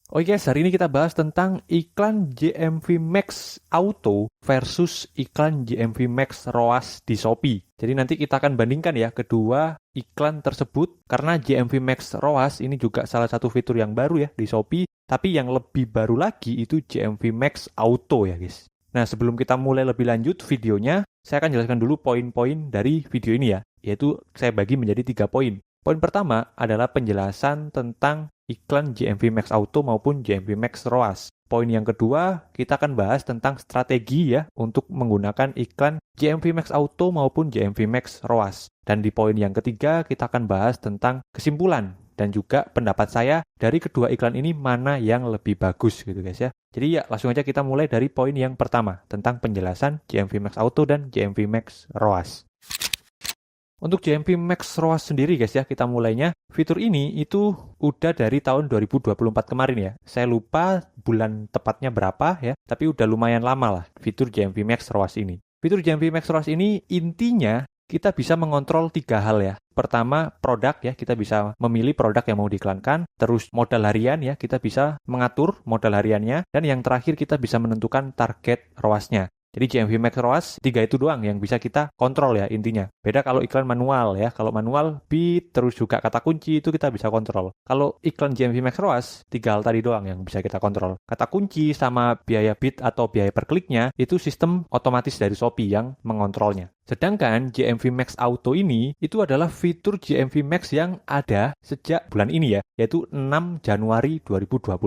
Oke guys, hari ini kita bahas tentang iklan JMV Max Auto versus iklan JMV Max ROAS di Shopee. Jadi nanti kita akan bandingkan ya kedua iklan tersebut, karena JMV Max ROAS ini juga salah satu fitur yang baru ya di Shopee, tapi yang lebih baru lagi itu JMV Max Auto ya guys. Nah, sebelum kita mulai lebih lanjut videonya, saya akan jelaskan dulu poin-poin dari video ini ya, yaitu saya bagi menjadi 3 poin. Poin pertama adalah penjelasan tentang iklan JMV Max Auto maupun JMV Max ROAS. Poin yang kedua, kita akan bahas tentang strategi ya untuk menggunakan iklan JMV Max Auto maupun JMV Max ROAS. Dan di poin yang ketiga, kita akan bahas tentang kesimpulan dan juga pendapat saya dari kedua iklan ini mana yang lebih bagus gitu guys ya. Jadi ya langsung aja kita mulai dari poin yang pertama tentang penjelasan JMV Max Auto dan JMV Max ROAS. Untuk JMV Max ROAS sendiri guys ya, kita mulainya. Fitur ini itu udah dari tahun 2024 kemarin ya. Saya lupa bulan tepatnya berapa ya, tapi udah lumayan lama lah fitur JMV Max ROAS ini. Fitur JMV Max ROAS ini intinya kita bisa mengontrol 3 hal ya. Pertama, produk ya, kita bisa memilih produk yang mau diiklankan. Terus modal harian ya, kita bisa mengatur modal hariannya. Dan yang terakhir kita bisa menentukan target ROAS-nya. Jadi JMV Max ROAS 3 itu doang yang bisa kita kontrol ya intinya. Beda kalau iklan manual ya. Kalau manual bid terus juga kata kunci itu kita bisa kontrol. Kalau iklan JMV Max ROAS 3 hal tadi doang yang bisa kita kontrol. Kata kunci sama biaya bid atau biaya per kliknya itu sistem otomatis dari Shopee yang mengontrolnya. Sedangkan JMV Max Auto ini itu adalah fitur JMV Max yang ada sejak bulan ini ya, yaitu 6 Januari 2025.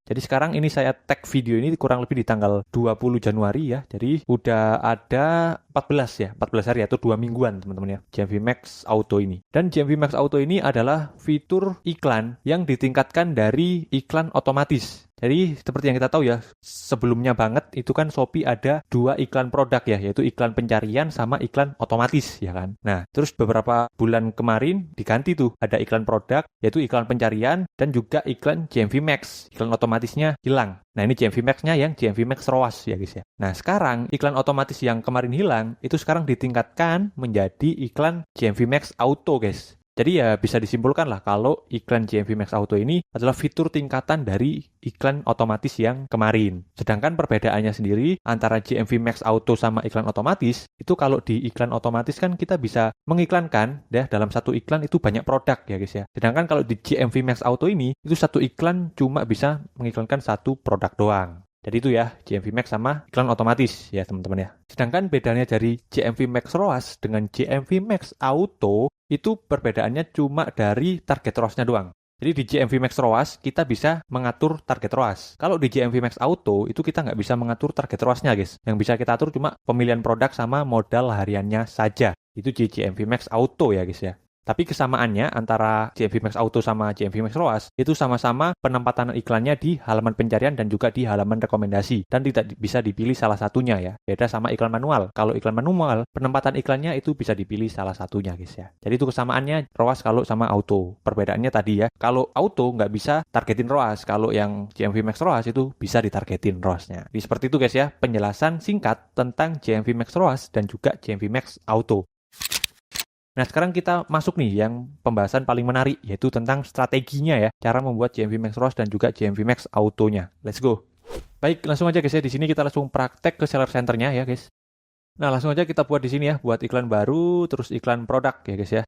Jadi sekarang ini saya tag video ini kurang lebih di tanggal 20 Januari ya. Jadi udah ada 14 hari atau 2 mingguan teman-teman ya, JMV Max Auto ini. Dan JMV Max Auto ini adalah fitur iklan yang ditingkatkan dari iklan otomatis. Jadi seperti yang kita tahu ya, sebelumnya banget itu kan Shopee ada 2 iklan produk ya, yaitu iklan pencarian sama iklan otomatis ya kan. Nah, terus beberapa bulan kemarin diganti tuh, ada iklan produk yaitu iklan pencarian dan juga iklan JMV Max. Iklan otomatisnya hilang. Nah, ini JMV Max-nya yang JMV Max ROAS ya guys ya. Nah, sekarang iklan otomatis yang kemarin hilang itu sekarang ditingkatkan menjadi iklan JMV Max Auto guys. Jadi ya bisa disimpulkan lah kalau iklan JMV Max Auto ini adalah fitur tingkatan dari iklan otomatis yang kemarin. Sedangkan perbedaannya sendiri antara JMV Max Auto sama iklan otomatis, itu kalau di iklan otomatis kan kita bisa mengiklankan ya dalam satu iklan itu banyak produk ya guys ya. Sedangkan kalau di JMV Max Auto ini, itu satu iklan cuma bisa mengiklankan satu produk doang. Jadi itu ya JMV Max sama iklan otomatis ya teman-teman ya. Sedangkan bedanya dari JMV Max ROAS dengan JMV Max Auto itu perbedaannya cuma dari target ROAS-nya doang. Jadi di JMV Max ROAS kita bisa mengatur target ROAS. Kalau di JMV Max Auto itu kita nggak bisa mengatur target ROAS-nya guys. Yang bisa kita atur cuma pemilihan produk sama modal hariannya saja. Itu di JMV Max Auto ya guys ya. Tapi kesamaannya antara JMV Max Auto sama JMV Max ROAS itu sama-sama penempatan iklannya di halaman pencarian dan juga di halaman rekomendasi. Dan tidak bisa dipilih salah satunya ya. Beda sama iklan manual. Kalau iklan manual, penempatan iklannya itu bisa dipilih salah satunya guys ya. Jadi itu kesamaannya ROAS kalau sama Auto. Perbedaannya tadi ya. Kalau Auto nggak bisa targetin ROAS. Kalau yang JMV Max ROAS itu bisa ditargetin ROAS-nya. Jadi seperti itu guys ya. Penjelasan singkat tentang JMV Max ROAS dan juga JMV Max Auto. Nah, sekarang kita masuk nih yang pembahasan paling menarik, yaitu tentang strateginya ya, cara membuat JMV Max ROAS dan juga JMV Max Auto-nya. Let's go. Baik, langsung aja guys ya, di sini kita langsung praktek ke seller center-nya ya guys. Nah, langsung aja kita buat di sini ya, buat iklan baru, terus iklan produk ya guys ya.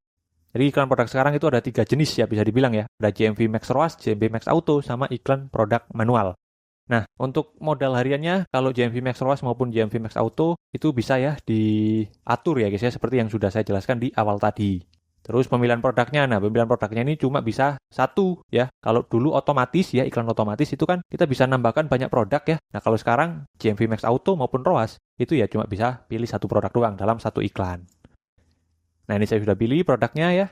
Jadi iklan produk sekarang itu ada 3 jenis ya, bisa dibilang ya. Ada JMV Max ROAS, JMV Max Auto, sama iklan produk manual. Nah, untuk modal hariannya, kalau JMV Max ROAS maupun JMV Max Auto, itu bisa ya diatur ya guys ya, seperti yang sudah saya jelaskan di awal tadi. Terus pemilihan produknya, nah pemilihan produknya ini cuma bisa satu ya. Kalau dulu otomatis ya, iklan otomatis itu kan kita bisa nambahkan banyak produk ya. Nah kalau sekarang JMV Max Auto maupun ROAS, itu ya cuma bisa pilih satu produk doang dalam satu iklan. Nah ini saya sudah pilih produknya ya.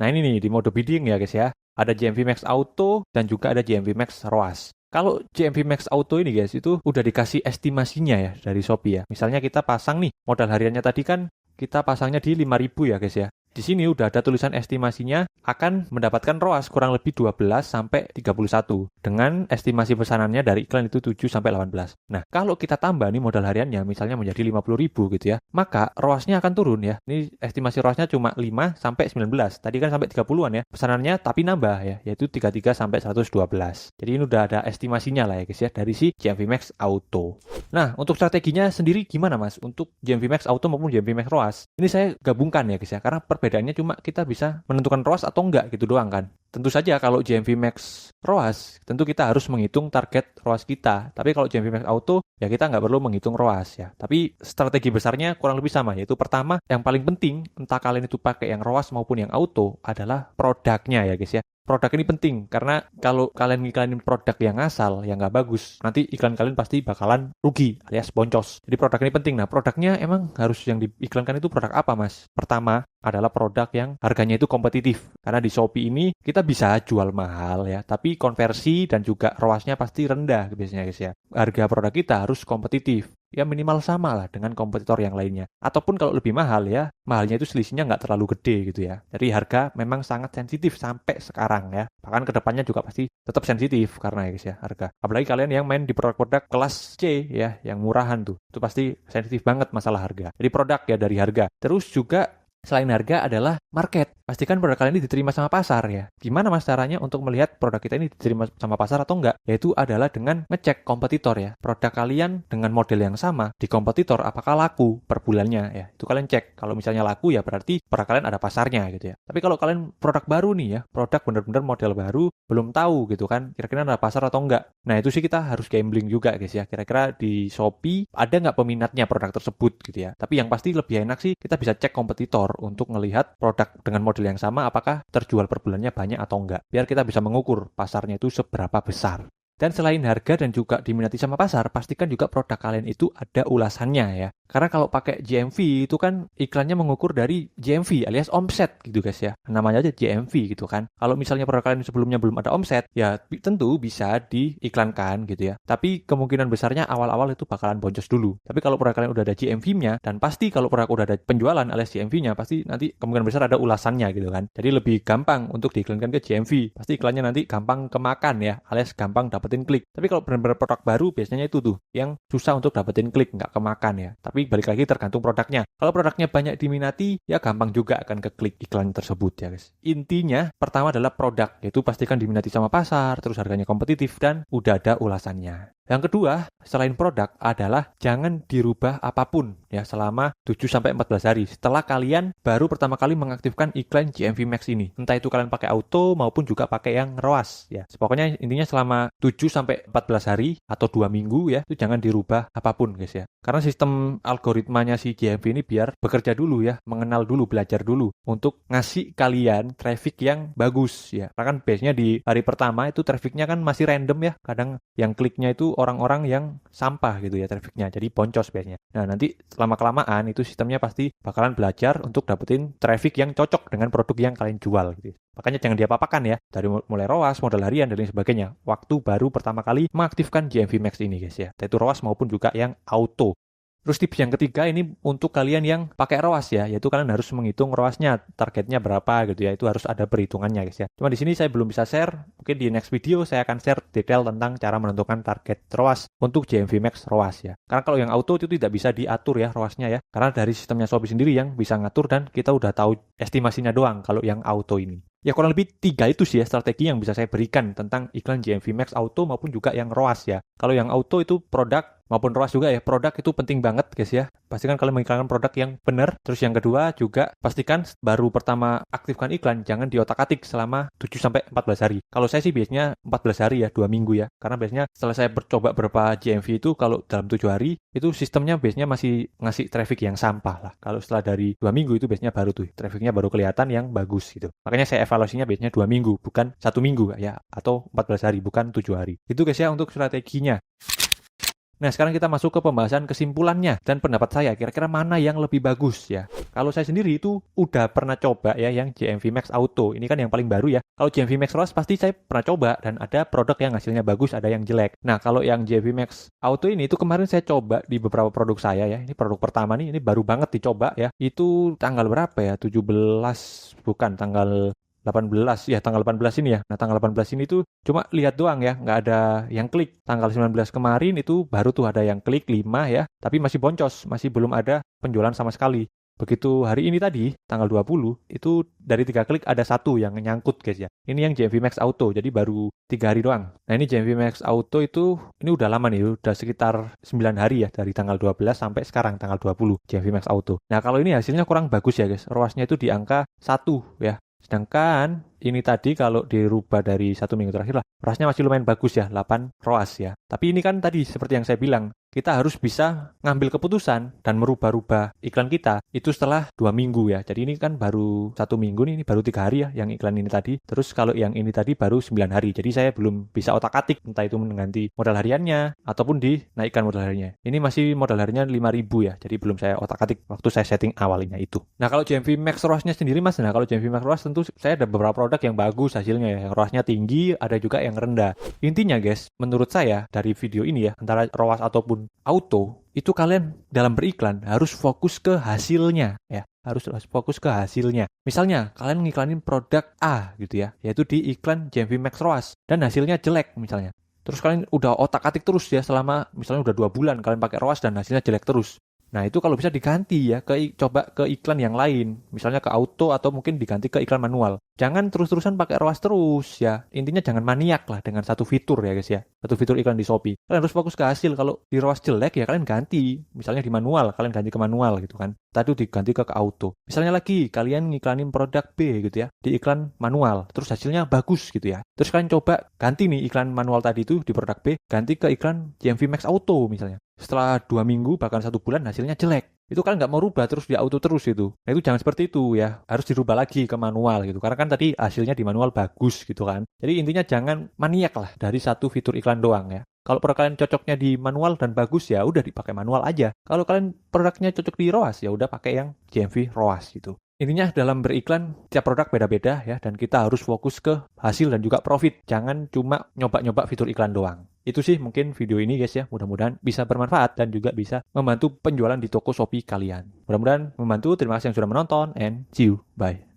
Nah ini nih di mode bidding ya guys ya. Ada JMV Max Auto dan juga ada JMV Max ROAS. Kalau JMV Max Auto ini guys, itu udah dikasih estimasinya ya dari Shopee ya. Misalnya kita pasang nih, modal hariannya tadi kan kita pasangnya di 5.000 ya guys ya. Di sini udah ada tulisan estimasinya akan mendapatkan ROAS kurang lebih 12 sampai 31 dengan estimasi pesanannya dari iklan itu 7 sampai 18. Nah, kalau kita tambah nih modal hariannya misalnya menjadi 50.000 gitu ya, maka ROAS-nya akan turun ya. Ini estimasi ROAS-nya cuma 5 sampai 19. Tadi kan sampai 30-an ya pesanannya, tapi nambah ya, yaitu 33 sampai 112. Jadi ini udah ada estimasinya lah ya guys ya dari si GMV Max Auto. Nah, untuk strateginya sendiri gimana Mas? Untuk GMV Max Auto maupun GMV Max ROAS. Ini saya gabungkan ya guys ya, karena perbedaannya cuma kita bisa menentukan ROAS atau enggak gitu doang kan. Tentu saja kalau GMV Max ROAS, tentu kita harus menghitung target ROAS kita. Tapi kalau GMV Max Auto, ya kita nggak perlu menghitung ROAS ya. Tapi strategi besarnya kurang lebih sama, yaitu pertama, yang paling penting, entah kalian itu pakai yang ROAS maupun yang Auto, adalah produknya ya guys ya. Produk ini penting, karena kalau kalian ngiklanin produk yang asal, yang nggak bagus, nanti iklan kalian pasti bakalan rugi alias boncos. Jadi produk ini penting. Nah, produknya emang harus yang diiklankan itu produk apa, Mas? Pertama, adalah produk yang harganya itu kompetitif. Karena di Shopee ini kita bisa jual mahal ya, tapi konversi dan juga ROAS-nya pasti rendah biasanya guys ya. Harga produk kita harus kompetitif. Ya minimal sama lah dengan kompetitor yang lainnya. Ataupun kalau lebih mahal ya, mahalnya itu selisihnya nggak terlalu gede gitu ya. Jadi harga memang sangat sensitif sampai sekarang ya. Bahkan kedepannya juga pasti tetap sensitif karena ya guys ya harga. Apalagi kalian yang main di produk-produk kelas C ya, yang murahan tuh. Itu pasti sensitif banget masalah harga. Jadi produk ya dari harga. Terus juga selain harga adalah market. Pastikan produk kalian ini diterima sama pasar ya. Gimana Mas caranya untuk melihat produk kita ini diterima sama pasar atau enggak? Yaitu adalah dengan ngecek kompetitor ya. Produk kalian dengan model yang sama di kompetitor apakah laku per bulannya ya. Itu kalian cek. Kalau misalnya laku ya berarti produk kalian ada pasarnya gitu ya. Tapi kalau kalian produk baru nih ya, produk bener-bener model baru, belum tahu gitu kan, kira-kira ada pasar atau enggak. Nah itu sih kita harus gambling juga guys ya. Kira-kira di Shopee ada nggak peminatnya produk tersebut gitu ya. Tapi yang pasti lebih enak sih kita bisa cek kompetitor untuk melihat produk dengan model yang sama apakah terjual per bulannya banyak atau enggak. Biar kita bisa mengukur pasarnya itu seberapa besar. Dan selain harga dan juga diminati sama pasar, pastikan juga produk kalian itu ada ulasannya ya. Karena kalau pakai GMV itu kan iklannya mengukur dari GMV alias omset gitu guys ya. Namanya aja GMV gitu kan. Kalau misalnya produk kalian sebelumnya belum ada omset, ya tentu bisa diiklankan gitu ya. Tapi kemungkinan besarnya awal-awal itu bakalan boncos dulu. Tapi kalau produk kalian udah ada GMV-nya, dan pasti kalau produk udah ada penjualan alias GMV-nya, pasti nanti kemungkinan besar ada ulasannya gitu kan. Jadi lebih gampang untuk diiklankan ke GMV. Pasti iklannya nanti gampang kemakan ya, alias gampang dapetin klik. Tapi kalau benar-benar produk baru, biasanya itu tuh yang susah untuk dapetin klik, nggak kemakan ya. Tapi balik lagi tergantung produknya. Kalau produknya banyak diminati, ya gampang juga akan ke klik iklan tersebut ya guys. Intinya, pertama adalah produk, yaitu pastikan diminati sama pasar, terus harganya kompetitif, dan udah ada ulasannya. Yang kedua, selain produk adalah jangan dirubah apapun ya selama 7-14 hari setelah kalian baru pertama kali mengaktifkan iklan GMV Max ini. Entah itu kalian pakai auto maupun juga pakai yang ROAS ya. Pokoknya intinya selama 7-14 hari atau 2 minggu ya, itu jangan dirubah apapun guys ya. Karena sistem algoritmanya si GMV ini biar bekerja dulu ya, mengenal dulu, belajar dulu untuk ngasih kalian traffic yang bagus ya. Karena kan biasanya di hari pertama itu trafficnya kan masih random ya. Kadang yang kliknya itu orang-orang yang sampah gitu ya trafficnya, jadi boncos biasanya. Nah nanti lama-kelamaan itu sistemnya pasti bakalan belajar untuk dapetin traffic yang cocok dengan produk yang kalian jual gitu. Makanya jangan diapa-apakan ya, dari mulai ROAS, modal harian, dan lain sebagainya. Waktu baru pertama kali mengaktifkan GMV Max ini guys ya, yaitu ROAS maupun juga yang auto. Terus tips yang ketiga ini untuk kalian yang pakai ROAS ya, yaitu kalian harus menghitung ROAS-nya, targetnya berapa gitu ya, itu harus ada perhitungannya guys ya. Cuma di sini saya belum bisa share, mungkin di next video saya akan share detail tentang cara menentukan target ROAS untuk GMV Max ROAS ya. Karena kalau yang auto itu tidak bisa diatur ya ROAS-nya ya, karena dari sistemnya Shopee sendiri yang bisa ngatur dan kita udah tahu estimasinya doang kalau yang auto ini. Ya kurang lebih 3 itu sih ya strategi yang bisa saya berikan tentang iklan GMV Max Auto maupun juga yang ROAS ya. Kalau yang auto itu produk maupun ROAS juga ya, produk itu penting banget guys ya. Pastikan kalian mengiklankan produk yang benar. Terus yang kedua juga pastikan baru pertama aktifkan iklan jangan diotak-atik selama 7-14 hari. Kalau saya sih biasanya 14 hari ya, 2 minggu ya. Karena biasanya setelah saya coba beberapa GMV itu kalau dalam 7 hari itu sistemnya biasanya masih ngasih traffic yang sampah lah. Kalau setelah dari 2 minggu itu biasanya baru tuh trafficnya baru kelihatan yang bagus gitu. Makanya saya evaluasinya biasanya 2 minggu bukan 1 minggu ya, atau 14 hari bukan 7 hari. Itu guys ya untuk strateginya. Nah, sekarang kita masuk ke pembahasan kesimpulannya dan pendapat saya, kira-kira mana yang lebih bagus ya. Kalau saya sendiri itu udah pernah coba ya yang JMV Max Auto. Ini kan yang paling baru ya. Kalau JMV Max ROAS pasti saya pernah coba dan ada produk yang hasilnya bagus, ada yang jelek. Nah, kalau yang JMV Max Auto ini itu kemarin saya coba di beberapa produk saya ya. Ini produk pertama nih, ini baru banget dicoba ya. Itu tanggal berapa ya? 17, bukan tanggal 18, ya tanggal 18 ini ya. Nah, tanggal 18 ini tuh cuma lihat doang ya, nggak ada yang klik. Tanggal 19 kemarin itu baru tuh ada yang klik 5 ya, tapi masih boncos, masih belum ada penjualan sama sekali. Begitu hari ini tadi, tanggal 20, itu dari 3 klik ada satu yang nyangkut guys ya. Ini yang JMV Max Auto, jadi baru 3 hari doang. Nah ini JMV Max Auto itu, ini udah lama nih, udah sekitar 9 hari ya, dari tanggal 12 sampai sekarang tanggal 20, JMV Max Auto. Nah kalau ini hasilnya kurang bagus ya guys, ROAS-nya itu di angka 1 ya. Sedangkan ini tadi kalau dirubah dari 1 minggu terakhir lah, ROAS-nya masih lumayan bagus ya, 8 ROAS ya. Tapi ini kan tadi seperti yang saya bilang, kita harus bisa ngambil keputusan dan merubah-rubah iklan kita itu setelah 2 minggu ya. Jadi ini kan baru 1 minggu nih, ini baru 3 hari ya yang iklan ini tadi. Terus kalau yang ini tadi baru 9 hari. Jadi saya belum bisa otak-atik entah itu mengganti modal hariannya ataupun dinaikkan modal hariannya. Ini masih modal hariannya 5.000 ya. Jadi belum saya otak-atik waktu saya setting awalnya itu. Nah kalau JMV Max ROAS-nya sendiri mas, nah kalau JMV Max ROAS tentu saya ada beberapa produk yang bagus hasilnya ya. ROAS-nya tinggi, ada juga yang rendah. Intinya guys, menurut saya dari video ini ya, antara ROAS ataupun auto, itu kalian dalam beriklan harus fokus ke hasilnya ya. Harus fokus ke hasilnya. Misalnya, kalian ngiklanin produk A gitu ya, yaitu di iklan JMV Max ROAS, dan hasilnya jelek misalnya. Terus kalian udah otak-atik terus ya selama misalnya udah 2 bulan kalian pakai ROAS dan hasilnya jelek terus. Nah itu kalau bisa diganti ya, coba ke iklan yang lain, misalnya ke auto atau mungkin diganti ke iklan manual. Jangan terus-terusan pakai ROAS terus ya, intinya jangan maniak lah dengan satu fitur ya guys ya, satu fitur iklan di Shopee. Kalian harus fokus ke hasil, kalau di ROAS jelek ya kalian ganti, misalnya di manual, kalian ganti ke manual gitu kan. Tadi diganti ke auto. Misalnya lagi, kalian ngiklanin produk B gitu ya, di iklan manual, terus hasilnya bagus gitu ya. Terus kalian coba ganti nih iklan manual tadi itu di produk B, ganti ke iklan JMV Max Auto misalnya. Setelah 2 minggu bahkan 1 bulan hasilnya jelek. Itu kan nggak mau rubah terus di auto terus itu. Nah itu jangan seperti itu ya. Harus dirubah lagi ke manual gitu. Karena kan tadi hasilnya di manual bagus gitu kan. Jadi intinya jangan maniak lah dari satu fitur iklan doang ya. Kalau produk kalian cocoknya di manual dan bagus ya udah dipakai manual aja. Kalau kalian produknya cocok di ROAS ya udah pakai yang JMV ROAS gitu. Intinya dalam beriklan, tiap produk beda-beda ya, dan kita harus fokus ke hasil dan juga profit. Jangan cuma nyoba-nyoba fitur iklan doang. Itu sih mungkin video ini guys ya, mudah-mudahan bisa bermanfaat dan juga bisa membantu penjualan di toko Shopee kalian. Mudah-mudahan membantu, terima kasih yang sudah menonton, and see you, bye.